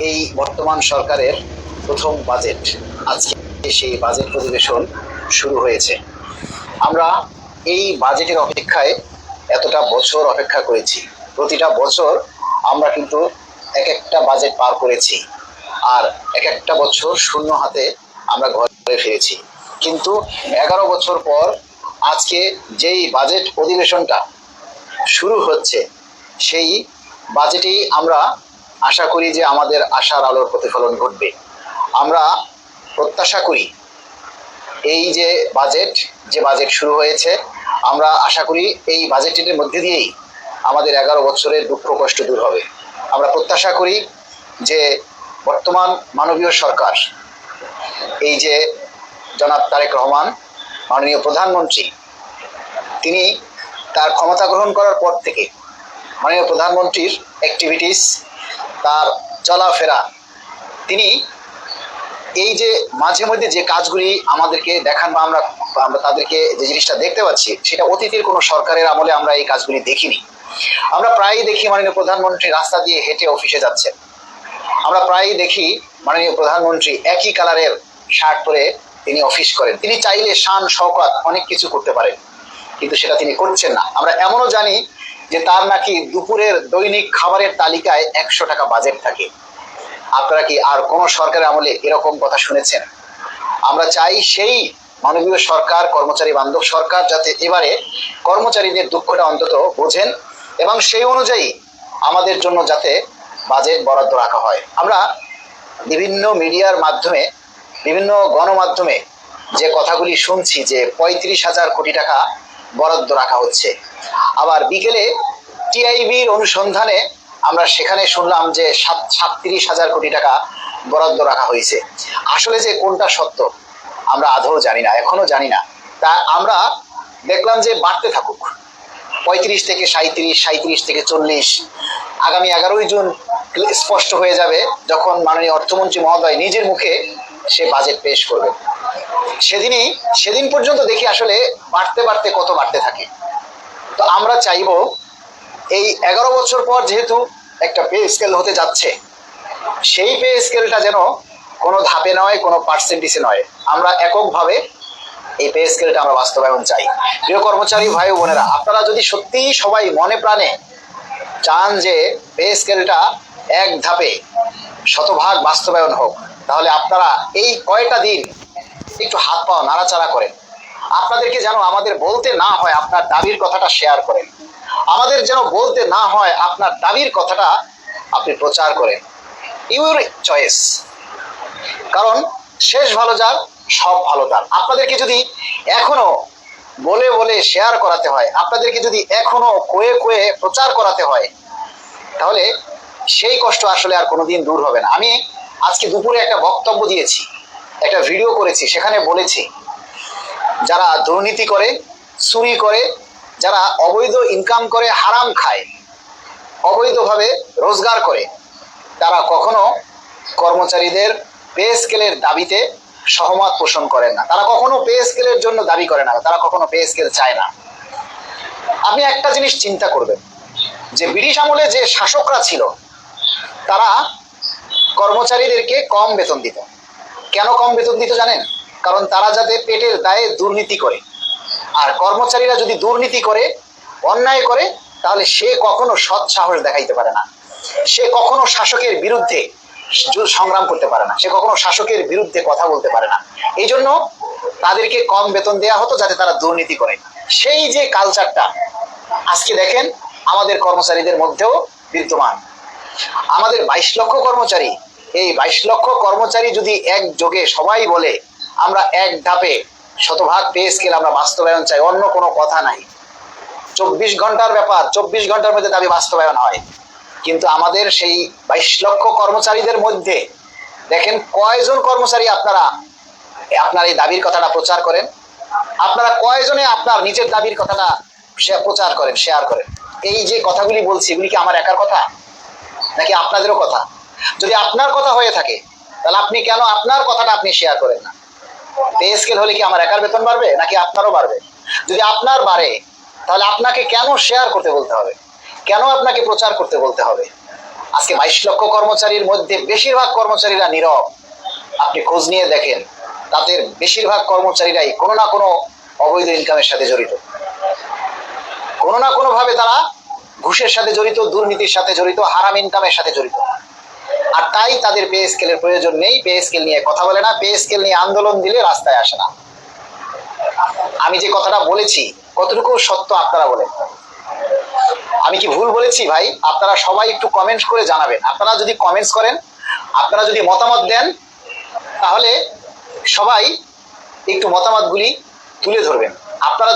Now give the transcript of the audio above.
এই বর্তমান সরকারের প্রথম বাজেট, আজকে সেই বাজেট অধিবেশন শুরু হয়েছে। আমরা এই বাজেটের অপেক্ষায় এতটা বছর অপেক্ষা করেছি। প্রতিটা বছর আমরা কিন্তু এক একটা বাজেট পার করেছি, আর এক একটা বছর শূন্য হাতে আমরা ঘরে ফিরেছি। কিন্তু 11 বছর পর আজকে যেই বাজেট অধিবেশনটা শুরু হচ্ছে, সেই বাজেটেই আমরা আশা করি যে আমাদের আশার আলোর প্রতিফলন ঘটবে। আমরা প্রত্যাশা করি এই যে বাজেট শুরু হয়েছে, আমরা আশা করি এই বাজেটের মধ্যে দিয়েই আমাদের 11 বছরের দুঃখ কষ্ট দূর হবে। আমরা প্রত্যাশা করি যে বর্তমান মাননীয় সরকার, এই যে জনাব তারেক রহমান মাননীয় প্রধানমন্ত্রী, তিনি তার ক্ষমতা গ্রহণ করার পর থেকে মাননীয় প্রধানমন্ত্রীর অ্যাক্টিভিটিস, তার চলাফেরা, তিনি এই যে মাঝে মধ্যে যে কাজগুলি আমাদেরকে দেখান বা আমরা তাদেরকে যে জিনিসটা দেখতে পাচ্ছি, সেটা অতীতের কোনো সরকারের আমলে আমরা এই কাজগুলি দেখিনি। আমরা প্রায়ই দেখি মাননীয় প্রধানমন্ত্রী রাস্তা দিয়ে হেঁটে অফিসে যাচ্ছেন। আমরা প্রায়ই দেখি মাননীয় প্রধানমন্ত্রী একই কালারের শার্ট পরে তিনি অফিস করেন। তিনি চাইলে শান শওকত অনেক কিছু করতে পারেন, কিন্তু সেটা তিনি করছেন না। আমরা এমনও জানি যে তার নাকি দুপুরের দৈনিক খাবারের তালিকায় 100 টাকা বাজেট থাকে। আপনারা কি আর কোন সরকারের আমলে এরকম কথা শুনেছেন? আমরা চাই সেই মাননীয় সরকার, কর্মচারী বান্ধব সরকার, যাতে এবারে কর্মচারীদের দুঃখটা অন্তত বোঝেন এবং সেই অনুযায়ী আমাদের জন্য যাতে বাজেট বরাদ্দ রাখা হয়। আমরা বিভিন্ন মিডিয়ার মাধ্যমে, বিভিন্ন গণমাধ্যমে যে কথাগুলি শুনছি যে 35,000 কোটি টাকা বরাদ্দ রাখা হচ্ছে, আবার বিকেলে টিআইবির অনুসন্ধানে আমরা সেখানে শুনলাম যে 37,000 কোটি টাকা বরাদ্দ রাখা হয়েছে। আসলে যে কোনটা সত্য আমরা আদৌ জানি না, এখনো জানি না। তা আমরা দেখলাম যে বাড়তে থাকুক, 35 থেকে 37, 37 থেকে 40। আগামী 11ই জুন স্পষ্ট হয়ে যাবে যখন মাননীয় অর্থমন্ত্রী মহোদয় নিজের মুখে সে বাজেট পেশ করবে। সেদিন পর্যন্ত দেখি আসলে বাড়তে বাড়তে কত বাড়তে থাকে। তো আমরা চাইবো এই 11 বছর পর যেহেতু একটা পে স্কেল হতে যাচ্ছে, সেই পে স্কেলটা যেন কোনো ধাপে নয়, কোনো পার্সেন্টেজে নয়, আমরা এককভাবে এই পে স্কেলটা আমরা বাস্তবায়ন চাই। প্রিয় কর্মচারী ভাই বোনেরা, আপনারা যদি সত্যিই সবাই মনে প্রাণে চান যে পে স্কেলটা এক ধাপে শতভাগ বাস্তবায়ন হোক, তাহলে আপনারা এই কয়টা দিন একটু হাত পা নাড়াচাড়া করেন। আপনাদেরকে যেন আমাদের বলতে না হয় আপনার দাবির কথাটা শেয়ার করেন, আমাদের যেন বলতে না হয় আপনার দাবির কথাটা আপনি প্রচার করেন। ইউর চয়েস, কারণ শেষ ভালো যার সব ভালো তার। আপনাদেরকে যদি এখনো বলে বলে শেয়ার করাতে হয়, আপনাদেরকে যদি এখনো কয়ে কয়ে প্রচার করাতে হয়, তাহলে সেই কষ্ট আসলে আর কোনোদিন দূর হবে না। আমি আজকে দুপুরে একটা বক্তব্য দিয়েছি, একটা ভিডিও করেছি, সেখানে বলেছি যারা দুর্নীতি করে, চুরি করে, যারা অবৈধ ইনকাম করে, হারাম খায়, অবৈধভাবে রোজগার করে, তারা কখনো কর্মচারীদের পে স্কেলের দাবিতে সহমত পোষণ করেন না। তারা কখনো পে স্কেলের জন্য দাবি করে না, তারা কখনো পে স্কেল চায় না। আপনি একটা জিনিস চিন্তা করবেন যে ব্রিটিশ আমলে যে শাসকরা ছিল, তারা কর্মচারীদেরকে কম বেতন দিত। কেন কম বেতন দিত জানেন? কারণ তারা যাতে পেটের দায়ে দুর্নীতি করে, আর কর্মচারীরা যদি দুর্নীতি করে, অন্যায় করে, তাহলে সে কখনো সৎ সাহস দেখাইতে পারে না, সে কখনো শাসকের বিরুদ্ধে সংগ্রাম করতে পারে না, সে কখনো শাসকের বিরুদ্ধে কথা বলতে পারে না। এই জন্য তাদেরকে কম বেতন দেওয়া হতো যাতে তারা দুর্নীতি করে। সেই যে কালচারটা আজকে দেখেন আমাদের কর্মচারীদের মধ্যেও বিদ্যমান। আমাদের 22 লক্ষ কর্মচারী, এই 22 লক্ষ কর্মচারী যদি একযোগে সবাই বলে আমরা এক ধাপে শতভাগ পে স্কেল আমরা বাস্তবায়ন চাই, অন্য কোনো কথা নাই। 24 ঘন্টার ব্যাপার, 24 ঘন্টার মধ্যে দাবি বাস্তবায়ন হয়। কিন্তু আমাদের সেই 22 লক্ষ কর্মচারীদের মধ্যে দেখেন কয়জন কর্মচারী আপনারা আপনার এই দাবির কথাটা প্রচার করেন? আপনারা কয়জনে আপনার নিজের দাবির কথাটা প্রচার করেন, শেয়ার করেন? এই যে কথাগুলি বলছি, এগুলি কি আমার একার কথা নাকি আপনাদেরও কথা? যদি আপনার কথা হয়ে থাকে, তাহলে আপনি কেন আপনার কথাটা আপনি শেয়ার করেন না? পে স্কেল হলে কি আমার একার বেতন বাড়বে নাকি আপনারও বাড়বে? যদি আপনার বাড়ে, তাহলে আপনাকে কেন শেয়ার করতে বলতে হবে, কেন আপনাকে প্রচার করতে বলতে হবে? আজকে 22 লক্ষ কর্মচারীর মধ্যে বেশিরভাগ কর্মচারীরা নীরব। আপনি খোঁজ নিয়ে দেখেন, তাদের বেশিরভাগ কর্মচারীরাই কোনো না কোনো অবৈধ ইনকামের সাথে জড়িত, কোনো না কোনো ভাবে তারা ঘুষের সাথে জড়িত, দুর্নীতির সাথে জড়িত, হারাম ইনকামের সাথে জড়িত। আর তাই তাদের পে স্কেলের প্রয়োজন নেই, পে স্কেল নিয়ে কথা বলে না, পে স্কেল নিয়ে আন্দোলন দিলে রাস্তায় আসে না। আমি যে কথাটা বলেছি কতটুকু সত্য আপনারা বলেন, আমি কি ভুল বলেছি ভাই? আপনারা সবাই একটু কমেন্ট করে জানাবেন। আপনারা যদি কমেন্টস করেন, আপনারা যদি মতামত দেন, তাহলে সবাই একটু মতামতগুলি তুলে ধরবেন। আপনারা